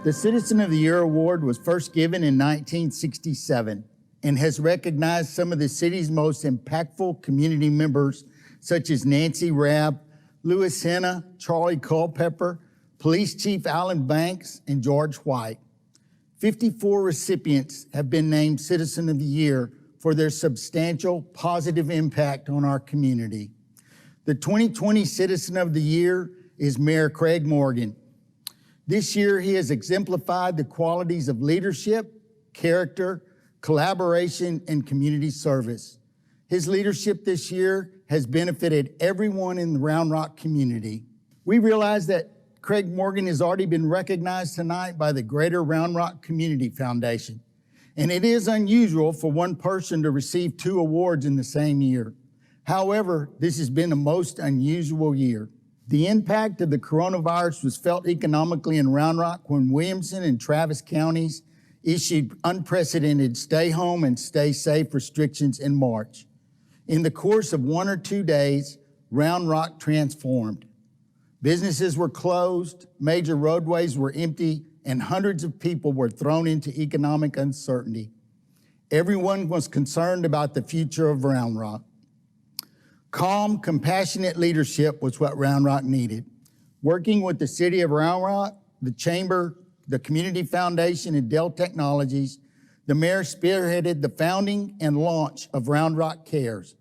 [SPEAKER 2] The Citizen of the Year Award was first given in 1967 and has recognized some of the city's most impactful community members, such as Nancy Rabb, Louis Henna, Charlie Culpepper, Police Chief Alan Banks, and George White. 54 recipients have been named Citizen of the Year for their substantial positive impact on our community. The 2020 Citizen of the Year is Mayor Craig Morgan. This year, he has exemplified the qualities of leadership, character, collaboration, and community service. His leadership this year has benefited everyone in the Round Rock community. We realize that Craig Morgan has already been recognized tonight by the Greater Round Rock Community Foundation, and it is unusual for one person to receive 2 awards in the same year. However, this has been the most unusual year. The impact of the coronavirus was felt economically in Round Rock when Williamson and Travis counties issued unprecedented stay home and stay safe restrictions in March. In the course of 1 or 2 days, Round Rock transformed. Businesses were closed, major roadways were empty, and hundreds of people were thrown into economic uncertainty. Everyone was concerned about the future of Round Rock. Calm, compassionate leadership was what Round Rock needed. Working with the City of Round Rock, the Chamber, the Community Foundation, and Dell Technologies, the mayor spearheaded the founding and launch of Round Rock Cares.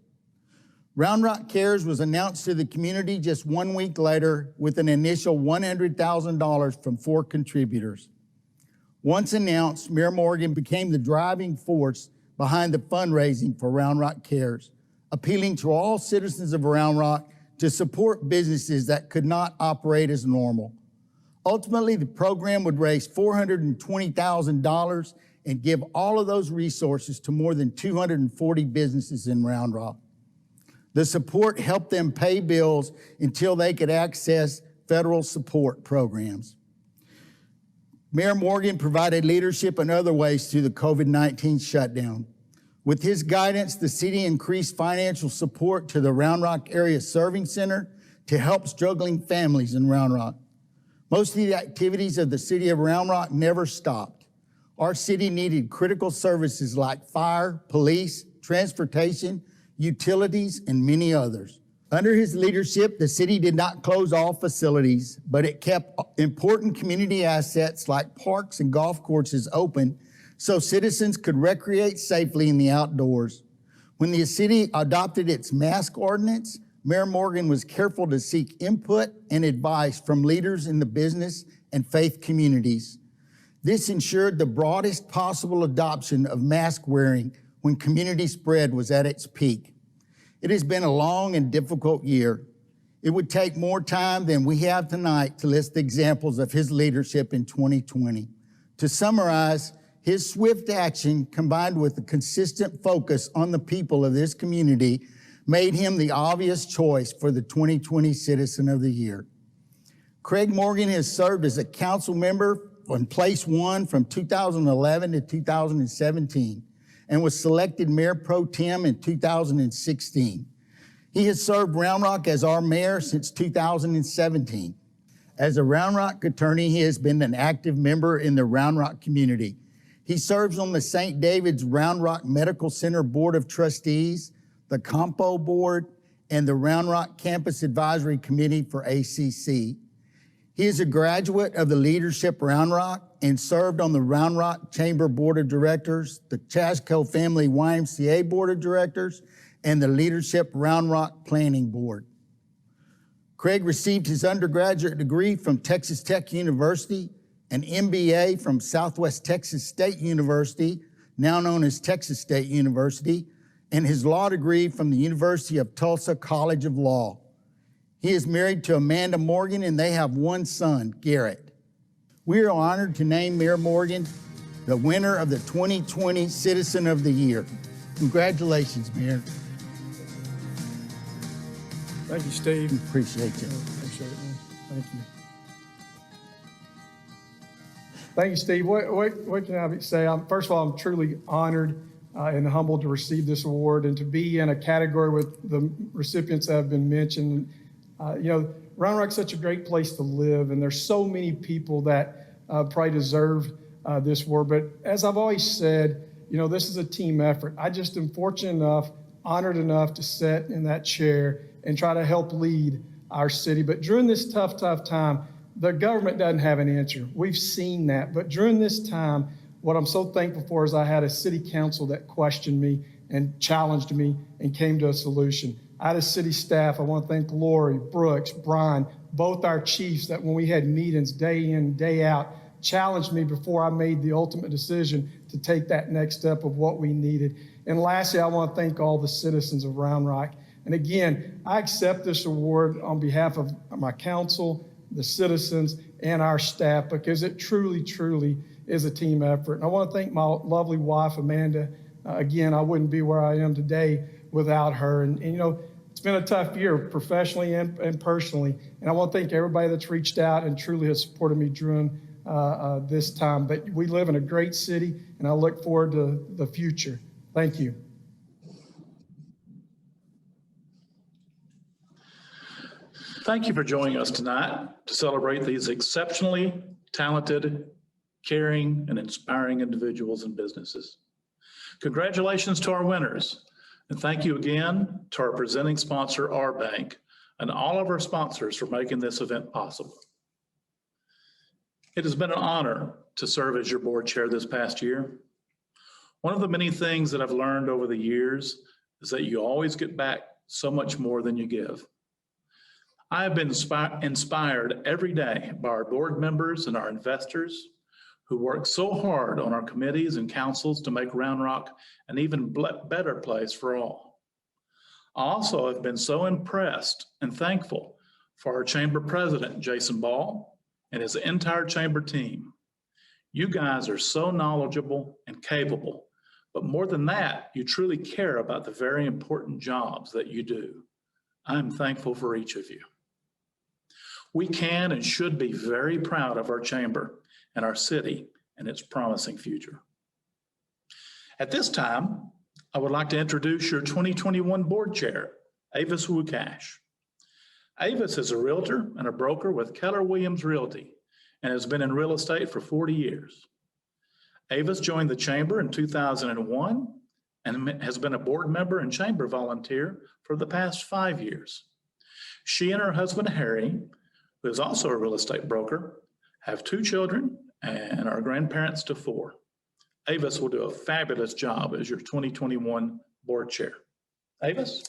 [SPEAKER 2] Round Rock Cares was announced to the community just 1 week later with an initial $100,000 from 4 contributors. Once announced, Mayor Morgan became the driving force behind the fundraising for Round Rock Cares, appealing to all citizens of Round Rock to support businesses that could not operate as normal. Ultimately, the program would raise $420,000 and give all of those resources to more than 240 businesses in Round Rock. The support helped them pay bills until they could access federal support programs. Mayor Morgan provided leadership in other ways through the COVID-19 shutdown. With his guidance, the city increased financial support to the Round Rock Area Serving Center to help struggling families in Round Rock. Most of the activities of the city of Round Rock never stopped. Our city needed critical services like fire, police, transportation, utilities, and many others. Under his leadership, the city did not close all facilities, but it kept important community assets like parks and golf courses open so citizens could recreate safely in the outdoors. When the city adopted its mask ordinance, Mayor Morgan was careful to seek input and advice from leaders in the business and faith communities. This ensured the broadest possible adoption of mask wearing when community spread was at its peak. It has been a long and difficult year. It would take more time than we have tonight to list examples of his leadership in 2020. To summarize, his swift action combined with a consistent focus on the people of this community made him the obvious choice for the 2020 Citizen of the Year. Craig Morgan has served as a council member in Place 1 from 2011 to 2017 and was selected Mayor Pro Tem in 2016. He has served Round Rock as our mayor since 2017. As a Round Rock attorney, he has been an active member in the Round Rock community. He serves on the St. David's Round Rock Medical Center Board of Trustees, the Compo Board, and the Round Rock Campus Advisory Committee for ACC. He is a graduate of the Leadership Round Rock and served on the Round Rock Chamber Board of Directors, the Chasco Family YMCA Board of Directors, and the Leadership Round Rock Planning Board. Craig received his undergraduate degree from Texas Tech University, an MBA from Southwest Texas State University, now known as Texas State University, and his law degree from the University of Tulsa College of Law. He is married to Amanda Morgan, and they have one son, Garrett. We are honored to name Mayor Morgan the winner of the 2020 Citizen of the Year. Congratulations, Mayor.
[SPEAKER 5] Thank you, Steve.
[SPEAKER 2] Appreciate you.
[SPEAKER 5] Appreciate it, man. Thank you. Thank you, Steve. What can I say? First of all, I'm truly honored and humbled to receive this award and to be in a category with the recipients that have been mentioned. Round Rock's such a great place to live, and there's so many people that probably deserve this award. But as I've always said, this is a team effort. I just am fortunate enough, honored enough to sit in that chair and try to help lead our city. But during this tough time, the government doesn't have an answer. We've seen that. But during this time, what I'm so thankful for is I had a city council that questioned me and challenged me and came to a solution. I had a city staff. I want to thank Lori, Brooks, Brian, both our chiefs that when we had meetings day in, day out, challenged me before I made the ultimate decision to take that next step of what we needed. And lastly, I want to thank all the citizens of Round Rock. And again, I accept this award on behalf of my council, the citizens, and our staff because it truly, truly is a team effort. And I want to thank my lovely wife, Amanda. Again, I wouldn't be where I am today without her. And it's been a tough year professionally and personally. And I want to thank everybody that's reached out and truly has supported me during this time. But we live in a great city, and I look forward to the future. Thank you.
[SPEAKER 1] Thank you for joining us tonight to celebrate these exceptionally talented, caring, and inspiring individuals and businesses. Congratulations to our winners, and thank you again to our presenting sponsor, our bank, and all of our sponsors for making this event possible. It has been an honor to serve as your board chair this past year. One of the many things that I've learned over the years is that you always get back so much more than you give. I have been inspired every day by our board members and our investors who work so hard on our committees and councils to make Round Rock an even better place for all. I also have been so impressed and thankful for our chamber president, Jason Ball, and his entire chamber team. You guys are so knowledgeable and capable, but more than that, you truly care about the very important jobs that you do. I'm thankful for each of you. We can and should be very proud of our chamber and our city and its promising future. At this time, I would like to introduce your 2021 board chair, Avis Wukash. Avis is a realtor and a broker with Keller Williams Realty and has been in real estate for 40 years. Avis joined the chamber in 2001 and has been a board member and chamber volunteer for the past 5 years. She and her husband, Harry, who is also a real estate broker, have 2 children and are grandparents to 4. Avis will do a fabulous job as your 2021 board chair. Avis?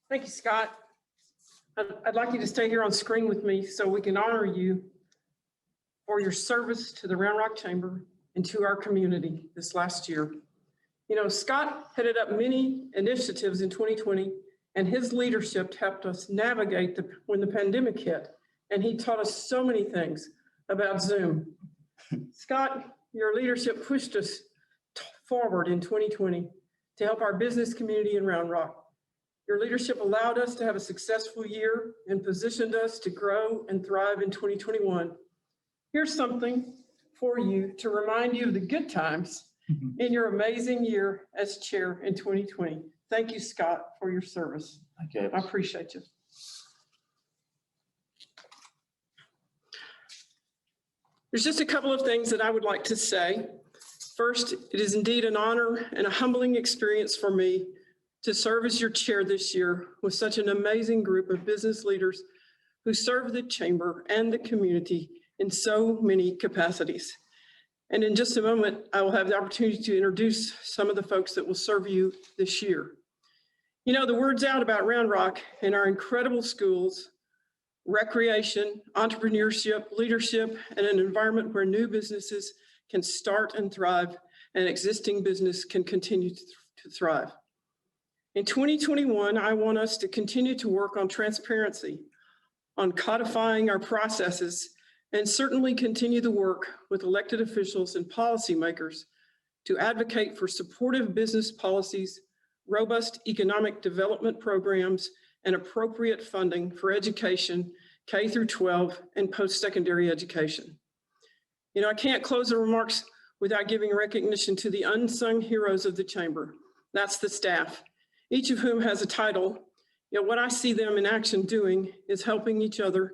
[SPEAKER 17] Thank you, Scott. I'd like you to stay here on screen with me so we can honor you for your service to the Round Rock Chamber and to our community this last year. Scott headed up many initiatives in 2020, and his leadership helped us navigate when the pandemic hit. And he taught us so many things about Zoom. Scott, your leadership pushed us forward in 2020 to help our business community in Round Rock. Your leadership allowed us to have a successful year and positioned us to grow and thrive in 2021. Here's something for you to remind you of the good times in your amazing year as chair in 2020. Thank you, Scott, for your service.
[SPEAKER 1] Thank you.
[SPEAKER 17] I appreciate you. There's just a couple of things that I would like to say. First, it is indeed an honor and a humbling experience for me to serve as your chair this year with such an amazing group of business leaders who serve the chamber and the community in so many capacities. And in just a moment, I will have the opportunity to introduce some of the folks that will serve you this year. You know, the word's out about Round Rock and our incredible schools, recreation, entrepreneurship, leadership, and an environment where new businesses can start and thrive and existing business can continue to thrive. In 2021, I want us to continue to work on transparency, on codifying our processes, and certainly continue the work with elected officials and policymakers to advocate for supportive business policies, robust economic development programs, and appropriate funding for education, K through 12, and post-secondary education. You know, I can't close the remarks without giving recognition to the unsung heroes of the chamber. That's the staff, each of whom has a title. Yet what I see them in action doing is helping each other,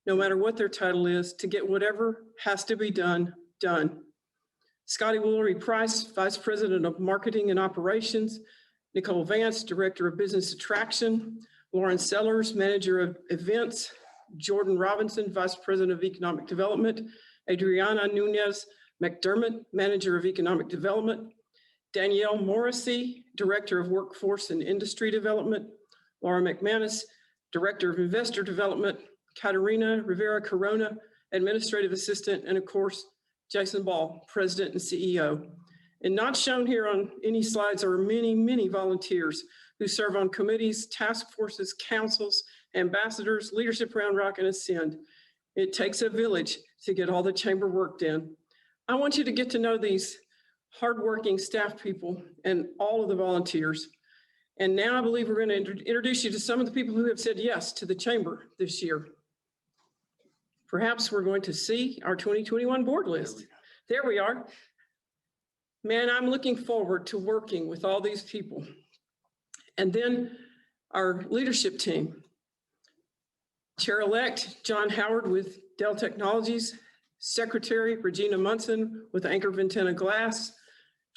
[SPEAKER 17] no matter what their title is, to get whatever has to be done, done. Scotty Woolery Price, Vice President of Marketing and Operations, Nicole Vance, Director of Business Attraction, Lauren Sellers, Manager of Events, Jordan Robinson, Vice President of Economic Development, Adriana Nunez McDermott, Manager of Economic Development, Danielle Morrissey, Director of Workforce and Industry Development, Laura McManus, Director of Investor Development, Katerina Rivera Corona, Administrative Assistant, and of course, Jason Ball, President and CEO. And not shown here on any slides are many, many volunteers who serve on committees, task forces, councils, ambassadors, Leadership Round Rock, and Ascend. It takes a village to get all the chamber work done. I want you to get to know these hardworking staff people and all of the volunteers. And now I believe we're going to introduce you to some of the people who have said yes to the chamber this year. Perhaps we're going to see our 2021 board list. There we are. Man, I'm looking forward to working with all these people. And then our leadership team. Chair-elect John Howard with Dell Technologies, Secretary Regina Munson with Anchor Ventana Glass,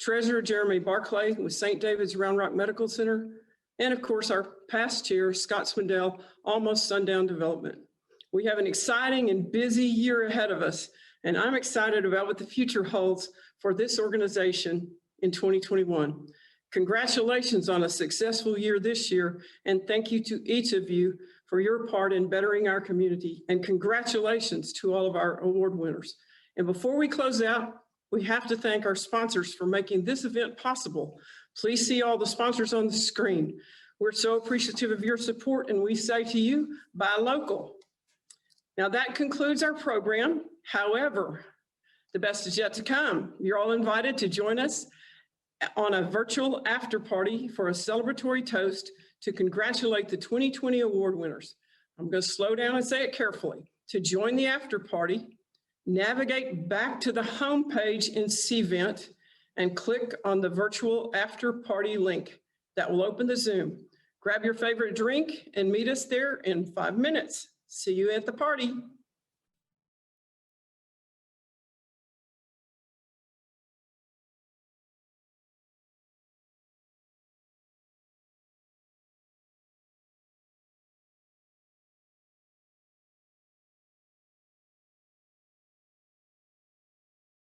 [SPEAKER 17] Treasurer Jeremy Barclay with St. David's Round Rock Medical Center, and of course our past chair, Scott Swindell, Almost Sundown Development. We have an exciting and busy year ahead of us, and I'm excited about what the future holds for this organization in 2021. Congratulations on a successful year this year, and thank you to each of you for your part in bettering our community, and congratulations to all of our award winners. And before we close out, we have to thank our sponsors for making this event possible. Please see all the sponsors on the screen. We're so appreciative of your support, and we say to you, buy local. Now that concludes our program. However, the best is yet to come. You're all invited to join us on a virtual after party for a celebratory toast to congratulate the 2020 award winners. I'm going to slow down and say it carefully. To join the after party, navigate back to the homepage in Cvent and click on the virtual after party link that will open the Zoom. Grab your favorite drink and meet us there in 5 minutes. See you at the party.